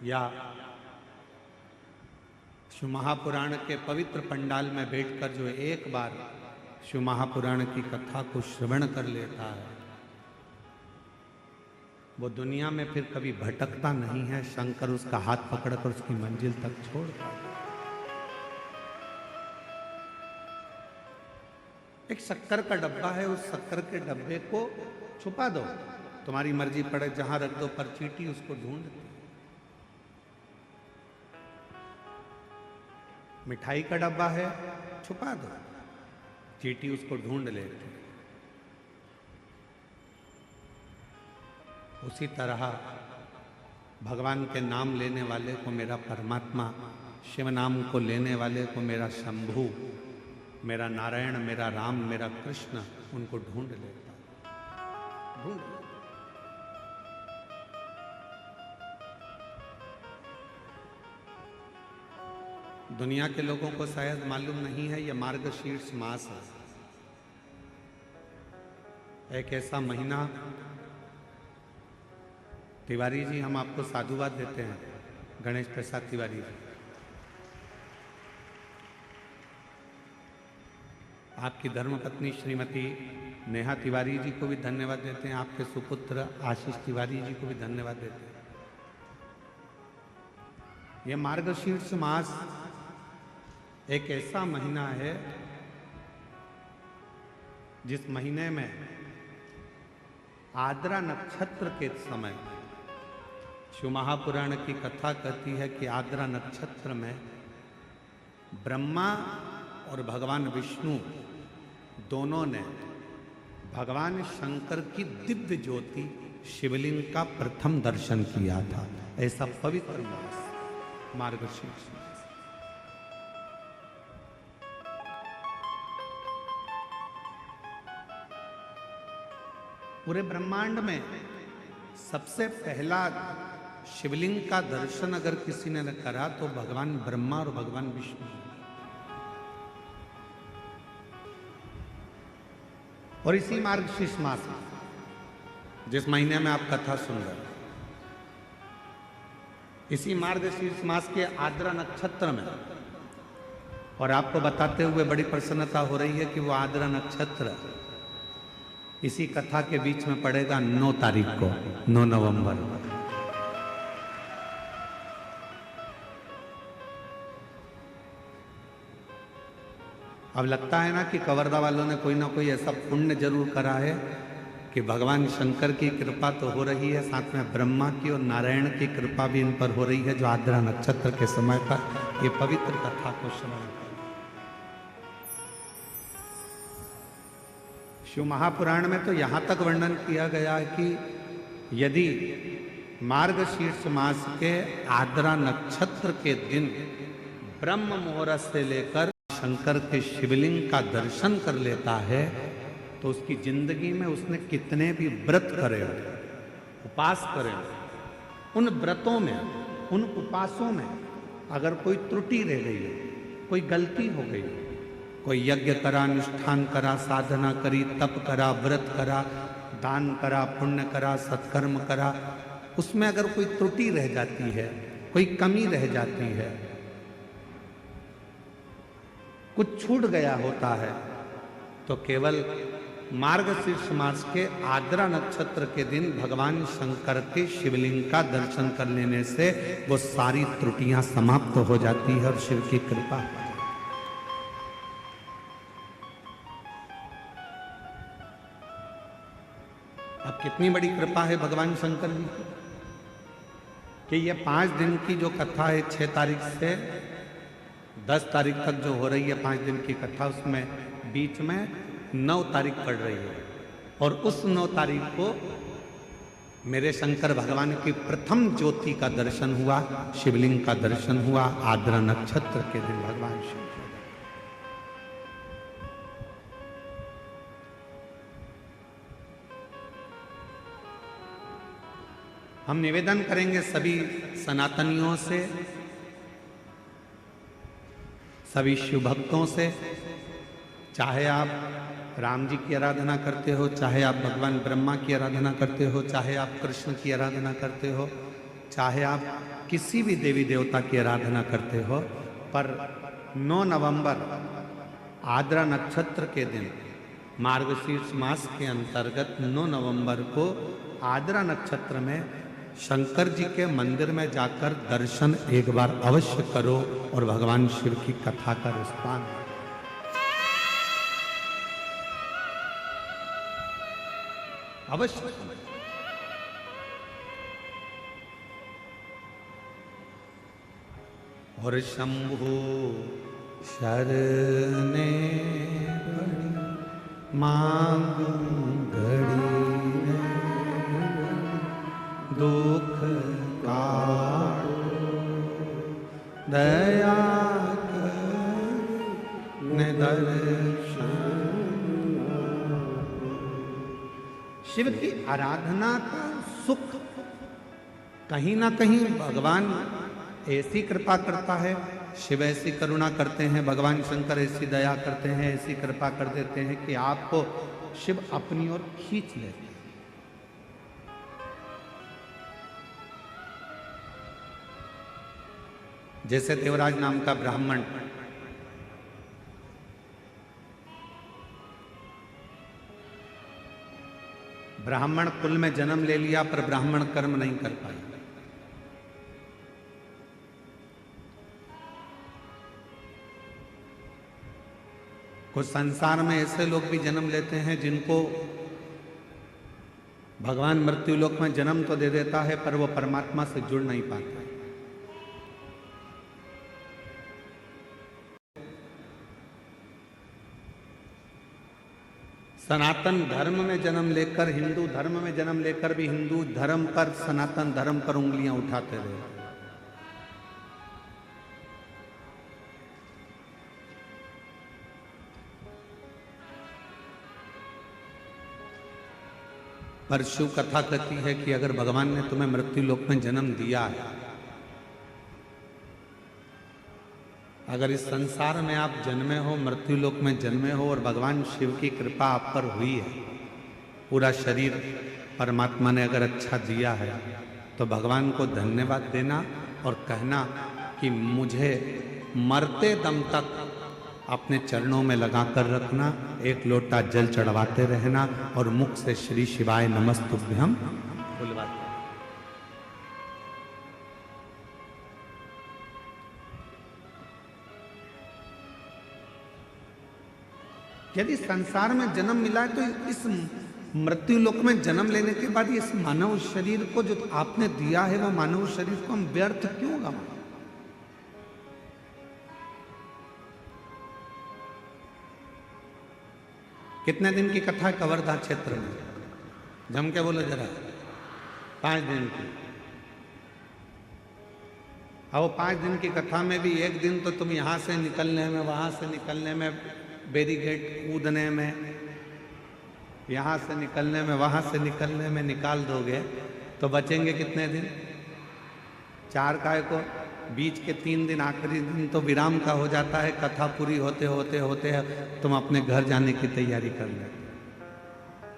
या शिव महापुराण के पवित्र पंडाल में बैठकर जो एक बार शिव महापुराण की कथा को श्रवण कर लेता है, वो दुनिया में फिर कभी भटकता नहीं है। शंकर उसका हाथ पकड़कर उसकी मंजिल तक छोड़ता है। एक शक्कर का डब्बा है, उस शक्कर के डब्बे को छुपा दो, तुम्हारी मर्जी पड़े जहां रख दो, पर चींटी उसको ढूंढती। मिठाई का डब्बा है, छुपा दो, चींटी उसको ढूंढ लेती। उसी तरह भगवान के नाम लेने वाले को मेरा परमात्मा, शिव नाम को लेने वाले को मेरा शंभु, मेरा नारायण, मेरा राम, मेरा कृष्ण, उनको ढूंढ लेता। ढूंढ दुनिया के लोगों को शायद मालूम नहीं है, यह मार्गशीर्ष मास है, एक ऐसा महीना। तिवारी जी, हम आपको साधुवाद देते हैं, गणेश प्रसाद तिवारी जी। आपकी धर्मपत्नी श्रीमती नेहा तिवारी जी को भी धन्यवाद देते हैं, आपके सुपुत्र आशीष तिवारी जी को भी धन्यवाद देते हैं। यह मार्गशीर्ष मास एक ऐसा महीना है जिस महीने में आद्रा नक्षत्र के समय, शिव महापुराण की कथा कहती है कि आद्रा नक्षत्र में ब्रह्मा और भगवान विष्णु दोनों ने भगवान शंकर की दिव्य ज्योति शिवलिंग का प्रथम दर्शन किया था। ऐसा पवित्र मास मार्गशीर्ष। पूरे ब्रह्मांड में सबसे पहला शिवलिंग का दर्शन अगर किसी ने करा तो भगवान ब्रह्मा और भगवान विष्णु। और इसी मार्गशीर्ष मास में, जिस महीने में आप कथा सुन रहे, इसी मार्गशीर्ष मास के आद्रा नक्षत्र में, और आपको बताते हुए बड़ी प्रसन्नता हो रही है कि वो आद्रा नक्षत्र इसी कथा के बीच में पड़ेगा 9 तारीख को, 9 नवंबर। अब लगता है ना कि कवर्धा वालों ने कोई ना कोई ऐसा पुण्य जरूर करा है कि भगवान शंकर की कृपा तो हो रही है, साथ में ब्रह्मा की और नारायण की कृपा भी इन पर हो रही है, जो आद्रा नक्षत्र के समय पर ये पवित्र कथा को श्रवण। शिव महापुराण में तो यहाँ तक वर्णन किया गया है कि यदि मार्गशीर्ष मास के आद्रा नक्षत्र के दिन ब्रह्म मुहूर्त से लेकर शंकर के शिवलिंग का दर्शन कर लेता है, तो उसकी जिंदगी में उसने कितने भी व्रत करे, उपास करे, उन व्रतों में, उन उपासों में अगर कोई त्रुटि रह गई है, कोई गलती हो गई, कोई यज्ञ करा, अनुष्ठान करा, साधना करी, तप करा, व्रत करा, दान करा, पुण्य करा, सत्कर्म करा, उसमें अगर कोई त्रुटि रह जाती है, कोई कमी रह जाती है, कुछ छूट गया होता है, तो केवल मार्गशीर्ष मास के आद्रा नक्षत्र के दिन भगवान शंकर के शिवलिंग का दर्शन कर लेने से वो सारी त्रुटियां समाप्त हो जाती है और शिव की कृपा। अब कितनी बड़ी कृपा है भगवान शंकर जी की कि ये 5 दिन की जो कथा है, 6 तारीख से 10 तारीख तक जो हो रही है 5 दिन की कथा, उसमें बीच में 9 तारीख पड़ रही है, और उस 9 तारीख को मेरे शंकर भगवान की प्रथम ज्योति का दर्शन हुआ, शिवलिंग का दर्शन हुआ आद्रा नक्षत्र के दिन भगवान शिव। हम निवेदन करेंगे सभी सनातनियों से, सभी शिव भक्तों से, चाहे आप राम जी की आराधना करते हो, चाहे आप भगवान ब्रह्मा की आराधना करते हो, चाहे आप कृष्ण की आराधना करते हो, चाहे आप किसी भी देवी देवता की आराधना करते हो, पर 9 नवंबर आद्रा नक्षत्र के दिन मार्गशीर्ष मास के अंतर्गत 9 नवंबर को आद्रा नक्षत्र में शंकर जी के मंदिर में जाकर दर्शन एक बार अवश्य करो और भगवान शिव की कथा का रसपान अवश्य। और शंभु शरणे मांगू घड़ी दुख काटो दया कर दर्शन। शिव की आराधना का सुख कहीं ना कहीं भगवान ऐसी कृपा करता है, शिव ऐसी करुणा करते हैं, भगवान शंकर ऐसी दया करते हैं, ऐसी कृपा कर देते हैं कि आपको शिव अपनी ओर खींच लेते हैं। जैसे देवराज नाम का ब्राह्मण कुल में जन्म ले लिया, पर ब्राह्मण कर्म नहीं कर पाया। कुछ संसार में ऐसे लोग भी जन्म लेते हैं जिनको भगवान मृत्यु लोक में जन्म तो दे देता है, पर वो परमात्मा से जुड़ नहीं पाते। सनातन धर्म में जन्म लेकर, हिंदू धर्म में जन्म लेकर भी हिंदू धर्म पर, सनातन धर्म पर उंगलियां उठाते रहे। पर शिव कथा कहती है कि अगर भगवान ने तुम्हें मृत्यु लोक में जन्म दिया है, अगर इस संसार में आप जन्मे हो, मृत्यु लोक में जन्मे हो और भगवान शिव की कृपा आप पर हुई है, पूरा शरीर परमात्मा ने अगर अच्छा दिया है, तो भगवान को धन्यवाद देना और कहना कि मुझे मरते दम तक अपने चरणों में लगाकर रखना, एक लोटा जल चढ़वाते रहना और मुख से श्री शिवाय नमस्तुभ्यम बुलवाते। यदि संसार में जन्म मिला है तो इस मृत्यु लोक में जन्म लेने के बाद इस मानव शरीर को जो आपने दिया है, वो मानव शरीर को हम व्यर्थ क्यों गवाएं? कितने दिन की कथा है कवर्धा क्षेत्र में? जम के बोलो जरा। 5 दिन की। अब 5 दिन की कथा में भी एक दिन तो तुम यहां से निकलने में, वहां से निकलने में, बैरिकेड कूदने में, यहां से निकलने में, वहां से निकलने में निकाल दोगे तो बचेंगे कितने दिन? 4 काय को बीच के 3 दिन, आखिरी दिन तो विराम का हो जाता है। कथा पूरी होते होते होते तुम अपने घर जाने की तैयारी कर लेते।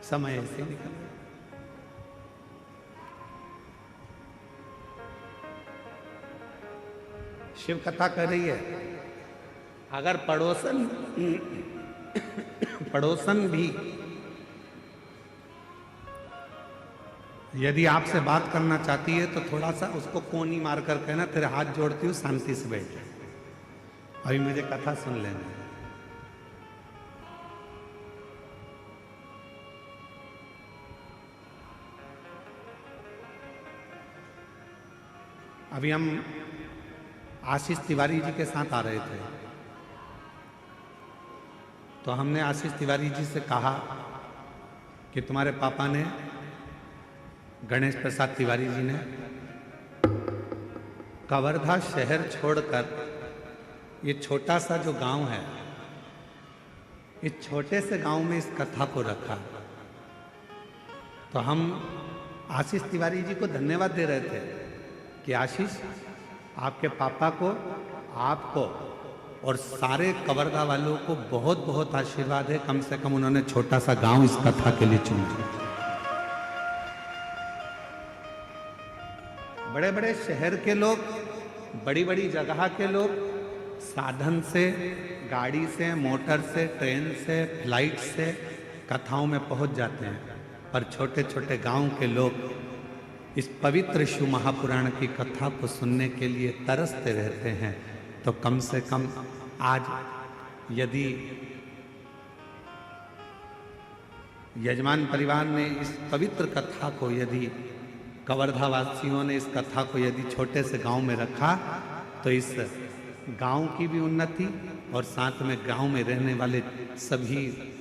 समय ऐसे निकल गया। शिव कथा कह रही है, अगर पड़ोसन भी यदि आपसे बात करना चाहती है तो थोड़ा सा उसको कोनी मार कर कहना, तेरे हाथ जोड़ती हूँ, शांति से बैठ, अभी मुझे कथा सुन लेना। अभी हम आशीष तिवारी जी के साथ आ रहे थे, तो हमने आशीष तिवारी जी से कहा कि तुम्हारे पापा ने, गणेश प्रसाद तिवारी जी ने, कवर्धा शहर छोड़कर ये छोटा सा जो गांव है, इस छोटे से गांव में इस कथा को रखा। तो हम आशीष तिवारी जी को धन्यवाद दे रहे थे कि आशीष, आपके पापा को, आपको और सारे कवर्धा वालों को बहुत बहुत आशीर्वाद है, कम से कम उन्होंने छोटा सा गांव इस कथा के लिए चुना। बड़े बड़े बड़े शहर के लोग, बड़ी बड़ी जगह के लोग साधन से, गाड़ी से, मोटर से, ट्रेन से, फ्लाइट से कथाओं में पहुंच जाते हैं, पर छोटे छोटे गांव के लोग इस पवित्र शिव महापुराण की कथा को सुनने के लिए तरसते रहते हैं। तो कम से कम आज यदि यजमान परिवार ने इस पवित्र कथा को, यदि कवर्धा वासियों ने इस कथा को यदि छोटे से गांव में रखा, तो इस गांव की भी उन्नति और साथ में गांव में रहने वाले सभी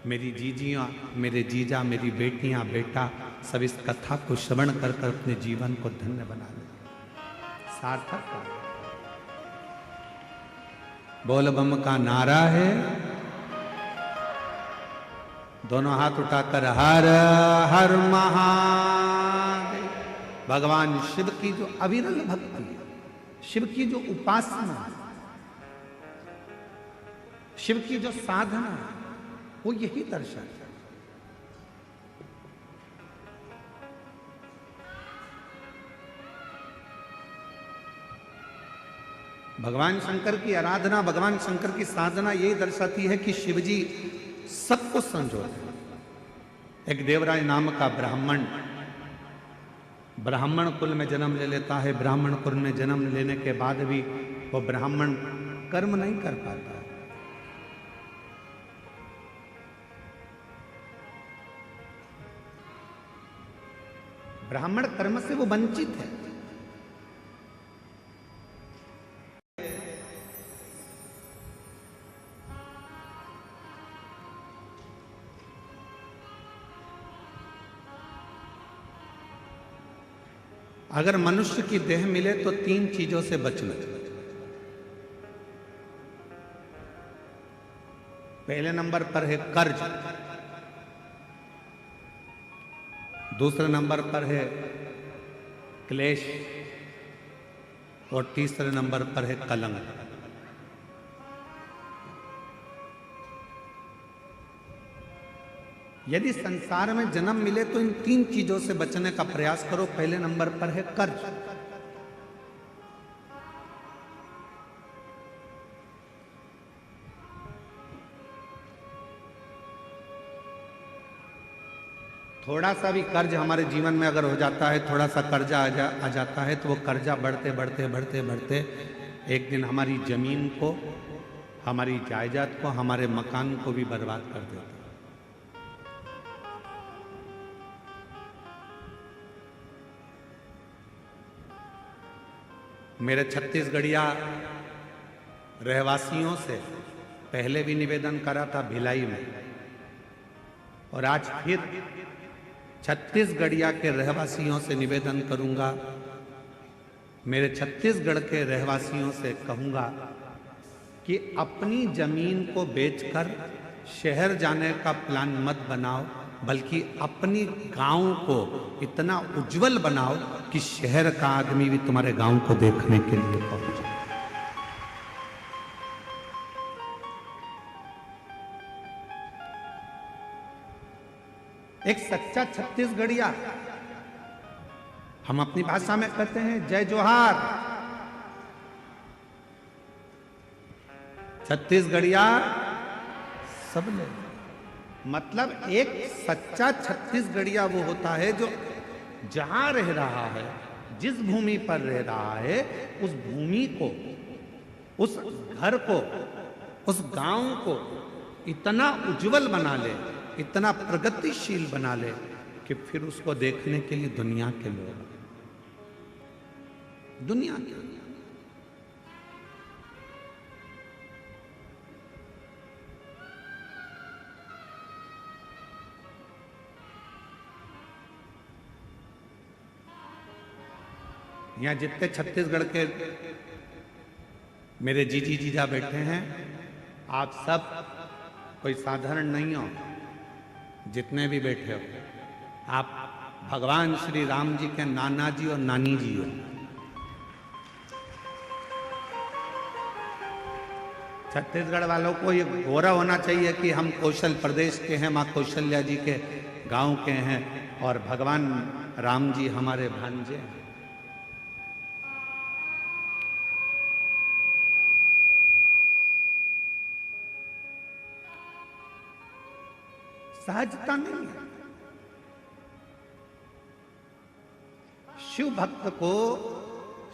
मेरी जीजियाँ, मेरे जीजा, मेरी बेटियां, बेटा सब इस कथा को श्रवण कर कर अपने जीवन को धन्य बना ले, सार्थक। बोल बम का नारा है, दोनों हाथ उठाकर हर हर महादेव। भगवान शिव की जो अविरल भक्ति है, शिव की जो उपासना है, शिव की जो साधना है, वो यही दर्शाता है। भगवान शंकर की आराधना, भगवान शंकर की साधना यही दर्शाती है कि शिवजी सबको संजोते हैं। एक देवराज नाम का ब्राह्मण कुल में जन्म ले लेता है। ब्राह्मण कुल में जन्म लेने के बाद भी वो ब्राह्मण कर्म नहीं कर पाता है। ब्राह्मण कर्म से वो वंचित है। अगर मनुष्य की देह मिले तो 3 चीजों से बचना। पहले नंबर पर है कर्ज, दूसरे नंबर पर है क्लेश और तीसरे नंबर पर है कलंक। यदि संसार में जन्म मिले तो इन 3 चीजों से बचने का प्रयास करो। पहले नंबर पर है कर्ज। थोड़ा सा भी कर्ज हमारे जीवन में अगर हो जाता है, थोड़ा सा कर्जा आ जाता है, तो वो कर्जा बढ़ते बढ़ते बढ़ते बढ़ते एक दिन हमारी जमीन को, हमारी जायदाद को, हमारे मकान को भी बर्बाद कर देता है। मेरे छत्तीसगढ़िया रहवासियों से पहले भी निवेदन करा था भिलाई में, और आज फिर छत्तीसगढ़िया के रहवासियों से निवेदन करूंगा, मेरे छत्तीसगढ़ के रहवासियों से कहूंगा कि अपनी जमीन को बेचकर शहर जाने का प्लान मत बनाओ, बल्कि अपनी गांव को इतना उज्जवल बनाओ कि शहर का आदमी भी तुम्हारे गांव को देखने के लिए पहुंचे। एक सच्चा छत्तीसगढ़िया, हम अपनी भाषा में कहते हैं जय जोहार। छत्तीसगढ़िया सब ले, मतलब एक सच्चा छत्तीसगढ़िया वो होता है जो जहां रह रहा है, जिस भूमि पर रह रहा है, उस भूमि को, उस घर को, उस गांव को इतना उज्जवल बना ले, इतना प्रगतिशील बना ले कि फिर उसको देखने के लिए दुनिया के लोग, दुनिया के यहाँ जितने छत्तीसगढ़ के मेरे जीजी जीजा बैठे हैं, आप सब कोई साधारण नहीं हो। जितने भी बैठे हो, आप भगवान श्री राम जी के नाना जी और नानी जी हो। छत्तीसगढ़ वालों को ये गौरव होना चाहिए कि हम कौशल प्रदेश के हैं, माँ कौशल्या जी के गांव के हैं, और भगवान राम जी हमारे भांजे हैं। सहजता नहीं है। शिव भक्त को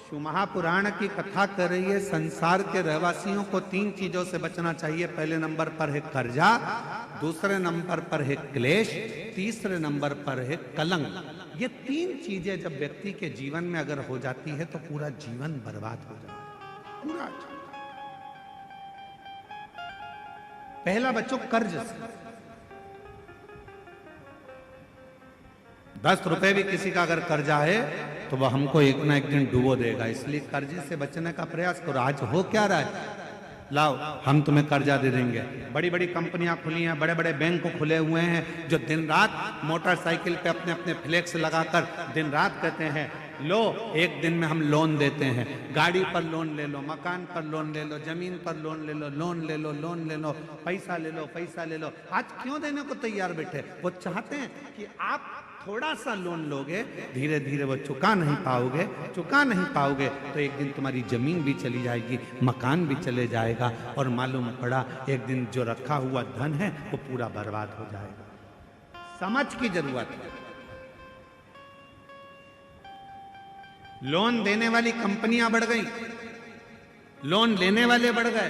शिव महापुराण की कथा कर रही है, संसार के रहवासियों को 3 चीजों से बचना चाहिए। पहले नंबर पर है कर्जा, दूसरे नंबर पर है क्लेश, तीसरे नंबर पर है कलंक। ये 3 चीजें जब व्यक्ति के जीवन में अगर हो जाती है तो पूरा जीवन बर्बाद हो जाता है, पूरा। पहला बच्चों कर्ज से। 10 रुपए भी किसी का अगर कर्जा है तो वह हमको एक ना एक दिन डुबो देगा। इसलिए कर्जे से बचने का प्रयास करो। आज हो क्या रहा है, लाओ हम तुम्हें कर्जा दे देंगे। बड़ी बड़ी कंपनियां खुली हैं, बड़े बड़े बैंक खुले हुए हैं, जो दिन रात मोटरसाइकिल पे अपने अपने फ्लेक्स लगाकर दिन रात कहते हैं लो एक दिन में हम लोन देते हैं। गाड़ी पर लोन ले लो, मकान पर लोन ले लो, जमीन पर लोन ले लो, लोन ले लो, लोन ले लो, पैसा ले लो, पैसा ले लो। आज क्यों देने को तैयार बैठे? वो चाहते हैं कि आप थोड़ा सा लोन लोगे, धीरे धीरे वो चुका नहीं पाओगे तो एक दिन तुम्हारी जमीन भी चली जाएगी, मकान भी चले जाएगा, और मालूम पड़ा एक दिन जो रखा हुआ धन है वो पूरा बर्बाद हो जाएगा। समझ की जरूरत है। लोन देने वाली कंपनियां बढ़ गई, लोन लेने वाले बढ़ गए,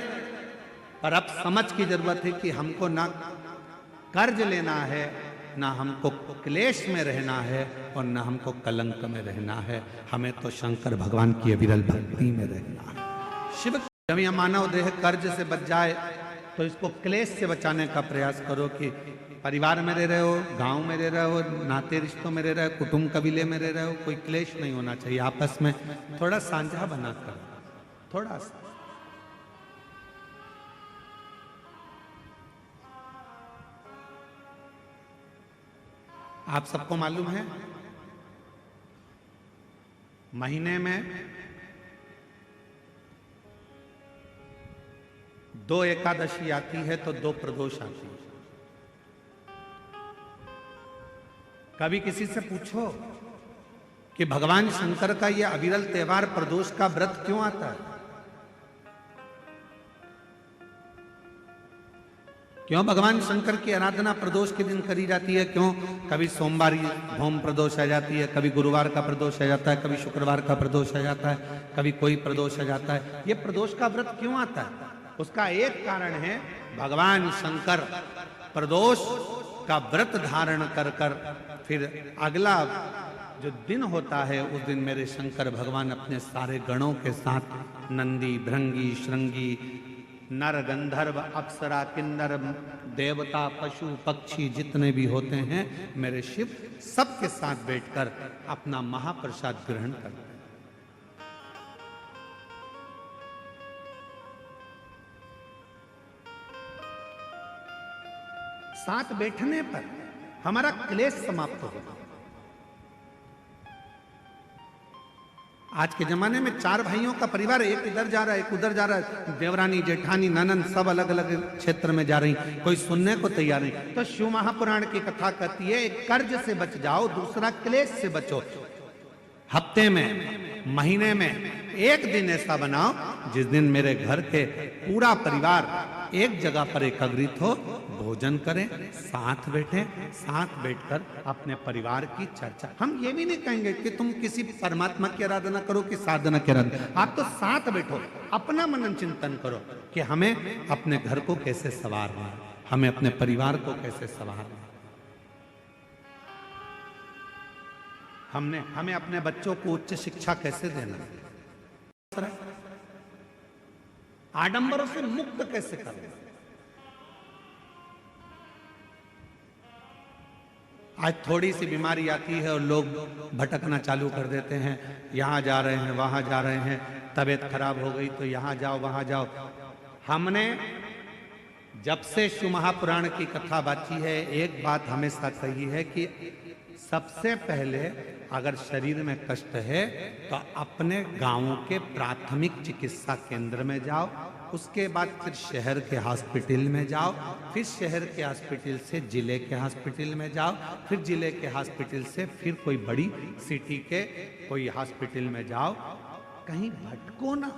पर अब समझ की जरूरत है कि हमको ना कर्ज लेना है, ना हमको क्लेश में रहना है, और ना हमको कलंक में रहना है। हमें तो शंकर भगवान की अविरल भक्ति में रहना है। शिव जब यह मानव देह कर्ज से बच जाए तो इसको क्लेश से बचाने का प्रयास करो कि परिवार में रह रहे हो, गांव में रह रहे हो, नाते रिश्तों में रह रहे हो, कुटुंब कबीले में रह रहे हो, कोई क्लेश नहीं होना चाहिए। आपस में थोड़ा साझा बनाकर, थोड़ा सा। आप सबको मालूम है महीने में 2 एकादशी आती है तो 2 प्रदोष आती है। कभी किसी से पूछो कि भगवान शंकर का यह अविरल त्योहार प्रदोष का व्रत क्यों आता है? क्यों भगवान शंकर की आराधना प्रदोष के दिन करी जाती है? क्यों कभी सोमवार होम प्रदोष आ जाती है, कभी गुरुवार का प्रदोष आ जाता है, कभी शुक्रवार का प्रदोष आ जाता है, कभी कोई प्रदोष आ जाता है। ये प्रदोष का व्रत क्यों आता है? उसका एक कारण है, भगवान शंकर प्रदोष का व्रत धारण कर कर फिर अगला जो दिन होता है उस दिन मेरे शंकर भगवान अपने सारे गणों के साथ नंदी, भृंगी, श्रृंगी, नर, गंधर्व, अप्सरा, किन्नर, देवता, पशु, पक्षी जितने भी होते हैं मेरे शिव सबके साथ बैठकर अपना महाप्रसाद ग्रहण करते हैं। साथ बैठने पर हमारा क्लेश समाप्त होगा। आज के जमाने में 4 भाइयों का परिवार, एक इधर जा रहा है, एक उधर जा रहा है, देवरानी, जेठानी, ननंद सब अलग अलग क्षेत्र में जा रही, कोई सुनने को तैयार नहीं। तो शिव महापुराण की कथा कहती है एक कर्ज से बच जाओ, दूसरा क्लेश से बचो। हफ्ते में, महीने में एक दिन ऐसा बनाओ जिस दिन मेरे घर के पूरा परिवार एक जगह पर एकत्रित हो, भोजन करें, साथ बैठे, साथ बैठकर अपने परिवार की चर्चा। हम ये भी नहीं कहेंगे कि तुम किसी परमात्मा की आराधना करो कि साधना की आराधना, आप तो साथ बैठो, अपना मनन चिंतन करो कि हमें अपने घर को कैसे संवारना है, हमें अपने परिवार को कैसे संवारना है। हमें अपने बच्चों को उच्च शिक्षा कैसे देना है, आडंबरों से मुक्त कैसे करना। आज थोड़ी सी बीमारी आती है और लोग भटकना चालू कर देते हैं, यहाँ जा रहे हैं, वहाँ जा रहे हैं, तबीयत खराब हो गई तो यहाँ जाओ, वहाँ जाओ। हमने जब से शिव महापुराण की कथा बाची है एक बात हमेशा कही है कि सबसे पहले अगर शरीर में कष्ट है तो अपने गांव के प्राथमिक चिकित्सा केंद्र में जाओ, उसके बाद फिर शहर के हॉस्पिटल में जाओ, फिर शहर के हॉस्पिटल से जिले के हॉस्पिटल में जाओ, फिर जिले के हॉस्पिटल से फिर कोई बड़ी सिटी के कोई हॉस्पिटल में जाओ, कहीं भटको ना,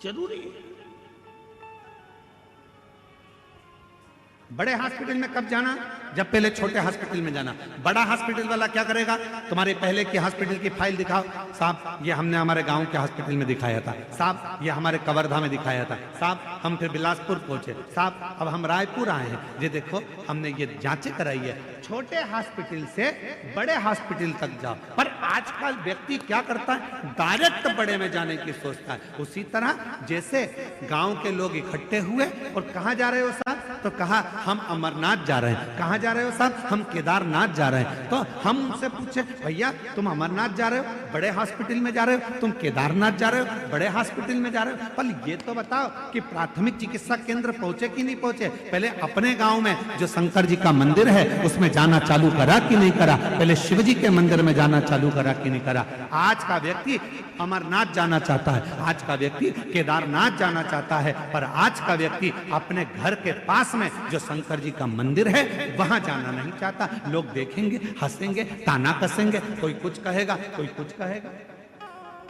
जरूरी है। बड़े हॉस्पिटल में कब जाना? जब पहले छोटे हॉस्पिटल में जाना। बड़ा हॉस्पिटल वाला क्या करेगा? तुम्हारे पहले के हॉस्पिटल की फाइल दिखाओ, साहब ये हमने हमारे गांव के हॉस्पिटल में दिखाया था, साहब ये हमारे कवर्धा में दिखाया था, साहब हम फिर बिलासपुर पहुंचे, साहब अब हम रायपुर आए हैं, ये देखो हमने ये जांचें कराई है। छोटे हॉस्पिटल से बड़े हॉस्पिटल तक जाओ। पर आजकल व्यक्ति क्या करता है? डायरेक्ट बड़े में जाने की सोचता है। उसी तरह जैसे गांव के लोग इकट्ठे हुए और कहां जा रहे हो साहब? तो कहा हम अमरनाथ जा रहे हैं। कहां जा रहे हो साहब? हम केदारनाथ जा रहे हैं। तो हम उनसे पूछे, भैया तुम अमरनाथ जा रहे हो, बड़े हॉस्पिटल में जा रहे हो, तुम केदारनाथ जा रहे हो, बड़े हॉस्पिटल में जा रहे हो, पर ये तो बताओ कि प्राथमिक चिकित्सा केंद्र पहुंचे कि नहीं पहुंचे? पहले अपने गांव में जो शंकर जी का मंदिर है उसमें जाना चालू करा कि नहीं करा? पहले शिव जी के मंदिर में जाना चालू करा कि नहीं करा? आज का व्यक्ति अमरनाथ जाना चाहता है, आज का व्यक्ति केदारनाथ जाना चाहता है, पर आज का व्यक्ति अपने घर के पास में जो शंकर जी का मंदिर है वहां जाना नहीं चाहता। लोग देखेंगे, हंसेंगे, ताना कसेंगे, कोई कुछ कहेगा, कोई कुछ कहेगा।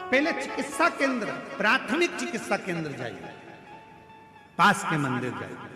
पहले चिकित्सा केंद्र, प्राथमिक चिकित्सा केंद्र जाइए, पास के मंदिर जाइए।